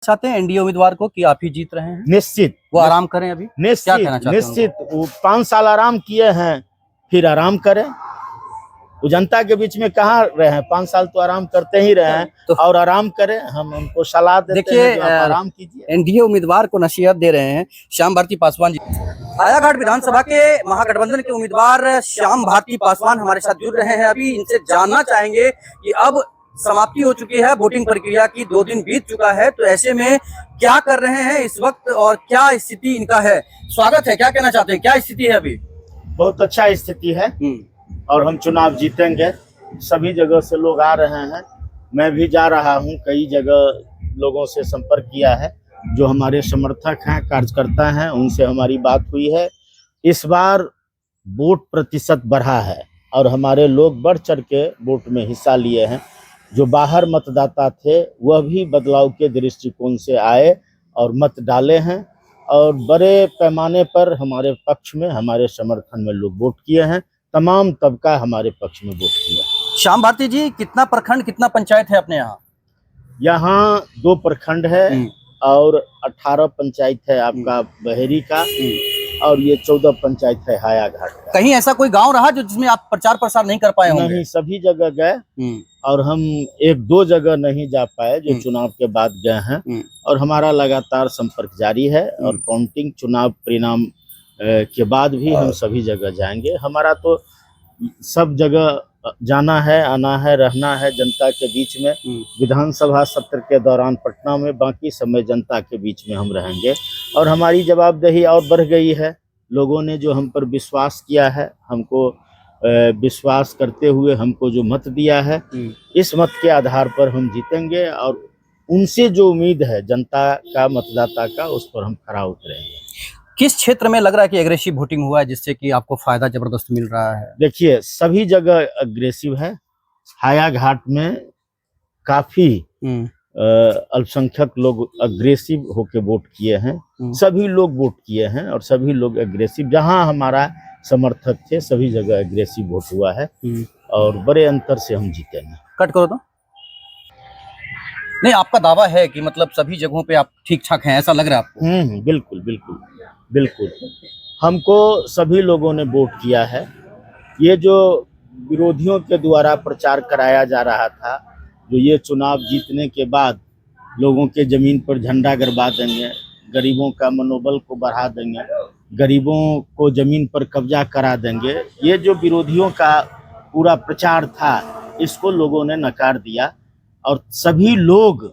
चाहते हैं एनडीए उम्मीदवार को कि आप ही जीत रहे हैं? निश्चित वो आराम करें अभी? क्या कहना निश्चित चाहते हैं निश्चित वो 5 साल आराम किए हैं, फिर आराम करें। वो जनता के बीच में कहाँ रहे हैं, 5 साल तो आराम करते ही रहे हैं तो और आराम करें। हम उनको सलाह देते हैं कि आप आराम कीजिए। एनडीए उम्मीदवार को नसीहत दे रहे हैं श्याम भारती पासवान जी। हायाघाट विधानसभा के महागठबंधन के उम्मीदवार श्याम भारती पासवान हमारे साथ जुड़ रहे हैं। अभी इनसे जानना चाहेंगे कि अब समाप्ति हो चुकी है वोटिंग प्रक्रिया की, 2 दिन बीत चुका है, तो ऐसे में क्या कर रहे हैं इस वक्त और क्या स्थिति इनका है? स्वागत है, क्या कहना चाहते हैं, क्या स्थिति है अभी? बहुत अच्छा स्थिति है और हम चुनाव जीतेंगे। सभी जगह से लोग आ रहे हैं, मैं भी जा रहा हूं, कई जगह लोगों से संपर्क किया है, जो हमारे समर्थक हैं, कार्यकर्ता हैं, उनसे हमारी बात हुई है। इस बार वोट प्रतिशत बढ़ा है और हमारे लोग बढ़ चढ़ के वोट में हिस्सा लिए हैं। जो बाहर मतदाता थे वह भी बदलाव के दृष्टिकोण से आए और मत डाले हैं और बड़े पैमाने पर हमारे पक्ष में, हमारे समर्थन में लोग वोट किए हैं। तमाम तबका हमारे पक्ष में वोट किया। श्याम भारती जी, कितना प्रखंड, कितना पंचायत है अपने यहाँ? यहाँ 2 प्रखंड है और 18 पंचायत है आपका बहेरी का और ये 14 पंचायत है हायाघाट का। कहीं ऐसा कोई गांव रहा जो जिसमें आप प्रचार प्रसार नहीं कर पाए होंगे? नहीं, सभी जगह गए और हम 1-2 जगह नहीं जा पाए जो चुनाव के बाद गए हैं और हमारा लगातार संपर्क जारी है और काउंटिंग चुनाव परिणाम के बाद भी हम सभी जगह जाएंगे। हमारा तो सब जगह जाना है, आना है, रहना है जनता के बीच में। विधानसभा सत्र के दौरान पटना में, बाकी समय जनता के बीच में हम रहेंगे और हमारी जवाबदेही और बढ़ गई है। लोगों ने जो हम पर विश्वास किया है, हमको विश्वास करते हुए हमको जो मत दिया है, इस मत के आधार पर हम जीतेंगे और उनसे जो उम्मीद है जनता का, मतदाता का, उस पर हम खरा उतरेंगे। किस क्षेत्र में लग रहा है कि एग्रेसिव वोटिंग हुआ है जिससे कि आपको फायदा जबरदस्त मिल रहा है? देखिए, सभी जगह अग्रेसिव है। हायाघाट में काफी अल्पसंख्यक लोग अग्रेसिव होके वोट किए हैं। सभी लोग वोट किए हैं और सभी लोग अग्रेसिव, जहां हमारा समर्थक थे सभी जगह अग्रेसिव वोट हुआ है और बड़े अंतर से हम जीतेंगे। कट करो तो नहीं, आपका दावा है कि मतलब सभी जगहों पे आप ठीक ठाक हैं, ऐसा लग रहा है आपको? बिल्कुल बिल्कुल बिल्कुल। हमको सभी लोगों ने वोट किया है। ये जो विरोधियों के द्वारा प्रचार कराया जा रहा था, जो ये चुनाव जीतने के बाद लोगों के जमीन पर झंडा गड़वा देंगे, गरीबों का मनोबल को बढ़ा देंगे, गरीबों को जमीन पर कब्जा करा देंगे, ये जो विरोधियों का पूरा प्रचार था, इसको लोगों ने नकार दिया और सभी लोग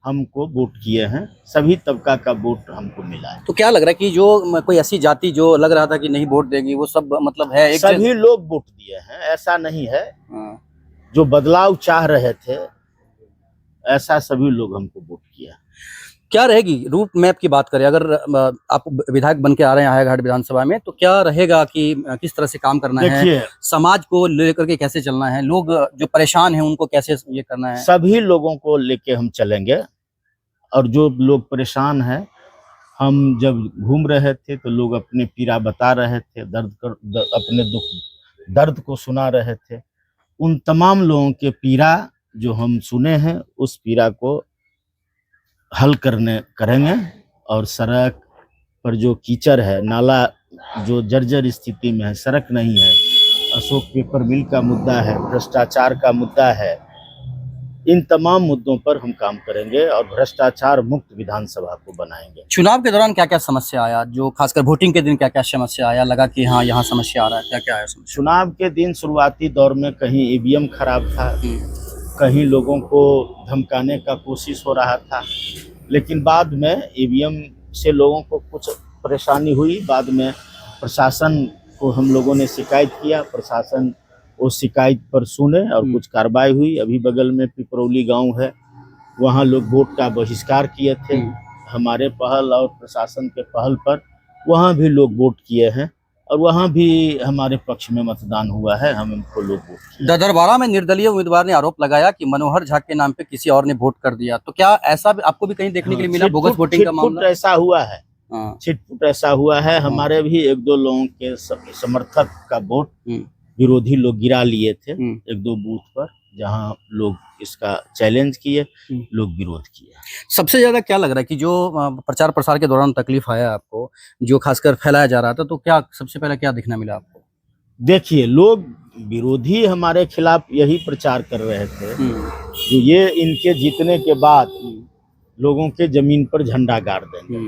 हमको वोट किए हैं। सभी तबका का वोट हमको मिला है। तो क्या लग रहा है कि जो कोई ऐसी जाति जो लग रहा था कि नहीं वोट देगी, वो सब मतलब है एक सभी लोग वोट दिए हैं, ऐसा नहीं है। जो बदलाव चाह रहे थे, ऐसा सभी लोग हमको वोट किया। क्या रहेगी रूट मैप की बात करें, अगर आप विधायक बन के आ रहे हैं हायाघाट विधानसभा में, तो क्या रहेगा कि किस तरह से काम करना है, समाज को लेकर के कैसे चलना है, लोग जो परेशान हैं उनको कैसे ये करना है? सभी लोगों को लेके हम चलेंगे और जो लोग परेशान हैं, हम जब घूम रहे थे तो लोग अपने पीड़ा बता रहे थे, अपने दुख दर्द को सुना रहे थे। उन तमाम लोगों के पीड़ा जो हम सुने हैं, उस पीड़ा को हल करेंगे और सड़क पर जो कीचड़ है, नाला जो जर्जर स्थिति में है, सड़क नहीं है, अशोक पेपर मिल का मुद्दा है, भ्रष्टाचार का मुद्दा है, इन तमाम मुद्दों पर हम काम करेंगे और भ्रष्टाचार मुक्त विधानसभा को बनाएंगे। चुनाव के दौरान क्या क्या समस्या आया, जो खासकर वोटिंग के दिन क्या क्या समस्या आया, लगा कि हाँ यहाँ समस्या आ रहा है, क्या क्या आया समस्या? चुनाव के दिन शुरुआती दौर में कहीं ईवीएम खराब था, कहीं लोगों को धमकाने का कोशिश हो रहा था, लेकिन बाद में ईवीएम से लोगों को कुछ परेशानी हुई। बाद में प्रशासन को हम लोगों ने शिकायत किया, प्रशासन उस शिकायत पर सुने और कुछ कार्रवाई हुई। अभी बगल में पिपरौली गांव है, वहां लोग वोट का बहिष्कार किए थे। हमारे पहल और प्रशासन के पहल पर वहां भी लोग वोट किए हैं और वहां भी हमारे पक्ष में मतदान हुआ है, हम इनको लोग वोट किए। ददरवाड़ा में निर्दलीय उम्मीदवार ने आरोप लगाया कि मनोहर झा के नाम पे किसी और ने वोट कर दिया, तो क्या ऐसा आपको भी कहीं देखने के लिए मिला? बोगस वोटिंग का मामला ऐसा हुआ है, छिटपुट ऐसा हुआ है। हमारे भी 1-2 लोगों के समर्थक का वोट विरोधी लोग गिरा लिए थे 1-2 बूथ पर, जहां लोग इसका चैलेंज किए, लोग विरोध किए। सबसे ज्यादा क्या लग रहा है कि जो प्रचार प्रसार के दौरान तकलीफ आया आपको, जो खासकर फैलाया जा रहा था, तो क्या सबसे पहले क्या दिखना मिला आपको? देखिए, लोग विरोधी हमारे खिलाफ यही प्रचार कर रहे थे, जो ये इनके जीतने के बाद लोगों के जमीन पर झंडा गाड़ देंगे,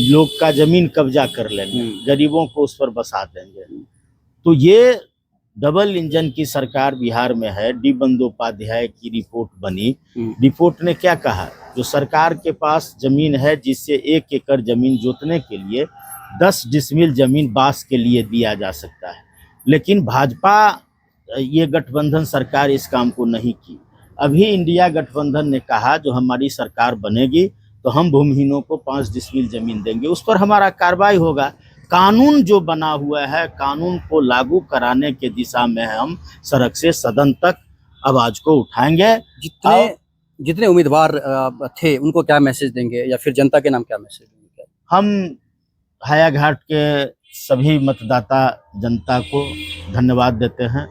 लोग का जमीन कब्जा कर लेंगे, गरीबों को उस पर बसा देंगे। तो ये डबल इंजन की सरकार बिहार में है। डी बंदोपाध्याय की रिपोर्ट बनी। रिपोर्ट ने क्या कहा, जो सरकार के पास जमीन है जिससे 1 एकड़ जमीन जोतने के लिए 10 डिसमिल जमीन बांस के लिए दिया जा सकता है, लेकिन भाजपा ये गठबंधन सरकार इस काम को नहीं की। अभी इंडिया गठबंधन ने कहा जो हमारी सरकार बनेगी तो हम भूमिहीनों को 5 डिसमिल जमीन देंगे, उस पर हमारा कार्रवाई होगा। कानून जो बना हुआ है, कानून को लागू कराने के दिशा में हम सड़क से सदन तक आवाज को उठाएंगे। जितने उम्मीदवार थे उनको क्या मैसेज देंगे, या फिर जनता के नाम क्या मैसेज देंगे? हम हायाघाट के सभी मतदाता जनता को धन्यवाद देते हैं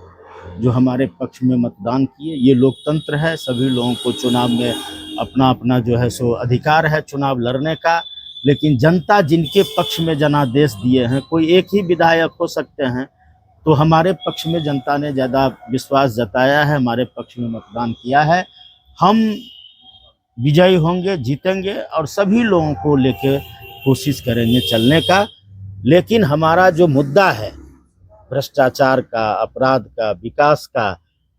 जो हमारे पक्ष में मतदान किए। ये लोकतंत्र है, सभी लोगों को चुनाव में अपना अपना जो है सो अधिकार है चुनाव लड़ने का, लेकिन जनता जिनके पक्ष में जनादेश दिए हैं, कोई एक ही विधायक हो सकते हैं, तो हमारे पक्ष में जनता ने ज़्यादा विश्वास जताया है, हमारे पक्ष में मतदान किया है। हम विजयी होंगे, जीतेंगे और सभी लोगों को लेकर कोशिश करेंगे चलने का। लेकिन हमारा जो मुद्दा है भ्रष्टाचार का, अपराध का, विकास का,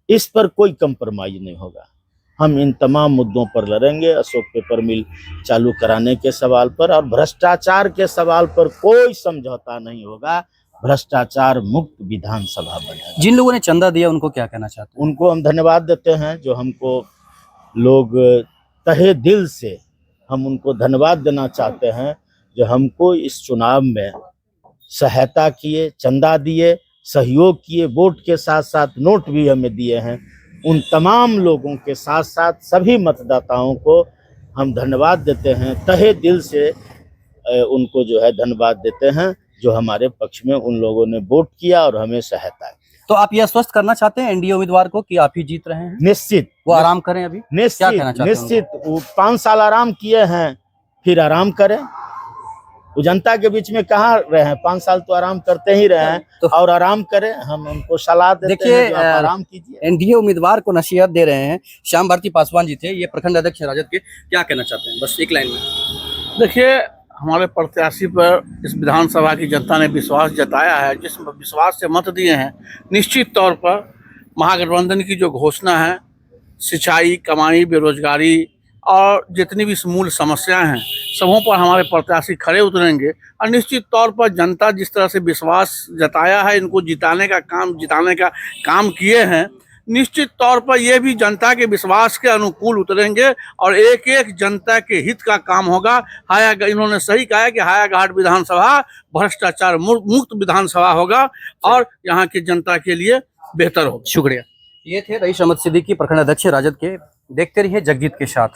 इस पर कोई कंप्रोमाइज नहीं होगा। हम इन तमाम मुद्दों पर लड़ेंगे। अशोक पेपर मिल चालू कराने के सवाल पर और भ्रष्टाचार के सवाल पर कोई समझौता नहीं होगा। भ्रष्टाचार मुक्त विधानसभा बनेगा। जिन लोगों ने चंदा दिया उनको क्या कहना चाहते हैं? उनको हम धन्यवाद देते हैं, जो हमको लोग तहे दिल से हम उनको धन्यवाद देना चाहते हैं जो हमको इस चुनाव में सहायता किए, चंदा दिए, सहयोग किए, वोट के साथ साथ नोट भी हमें दिए हैं। उन तमाम लोगों के साथ साथ सभी मतदाताओं को हम धन्यवाद देते हैं, तहे दिल से उनको जो है धन्यवाद देते हैं जो हमारे पक्ष में उन लोगों ने वोट किया और हमें सहायता की। तो आप यह आश्वस्त करना चाहते हैं एनडीए उम्मीदवार को कि आप ही जीत रहे हैं? निश्चित वो आराम करें अभी? क्या कहना चाहते हैं? निश्चित वो 5 साल आराम किए हैं, फिर आराम करें। वो जनता के बीच में कहाँ रहे हैं, 5 साल तो आराम करते ही रहे हैं, तो और आराम करें। हम उनको सलाह देते हैं, आप आराम कीजिए। एनडीए उम्मीदवार को नसीहत दे रहे हैं श्याम भारती पासवान जी थे, ये प्रखंड अध्यक्ष राजद के, क्या कहना चाहते हैं बस एक लाइन में? देखिए, हमारे प्रत्याशी पर इस विधानसभा की जनता ने विश्वास जताया है। जिस विश्वास से मत दिए हैं, निश्चित तौर पर महागठबंधन की जो घोषणा है, सिंचाई, कमाई, बेरोजगारी और जितनी भी मूल समस्याएं हैं, सबों पर हमारे प्रत्याशी खड़े उतरेंगे। और निश्चित तौर पर जनता जिस तरह से विश्वास जताया है, इनको जिताने का काम किए हैं, निश्चित तौर पर ये भी जनता के विश्वास के अनुकूल उतरेंगे और एक एक जनता के हित का काम होगा। इन्होंने सही कहा है कि हायाघाट विधानसभा भ्रष्टाचार मुक्त विधानसभा होगा और यहाँ की जनता के लिए बेहतर होगा। शुक्रिया। ये थे रईस अहमद सिद्दीकी, प्रखंड अध्यक्ष राजद के। देखते रहिए जगजीत के साथ।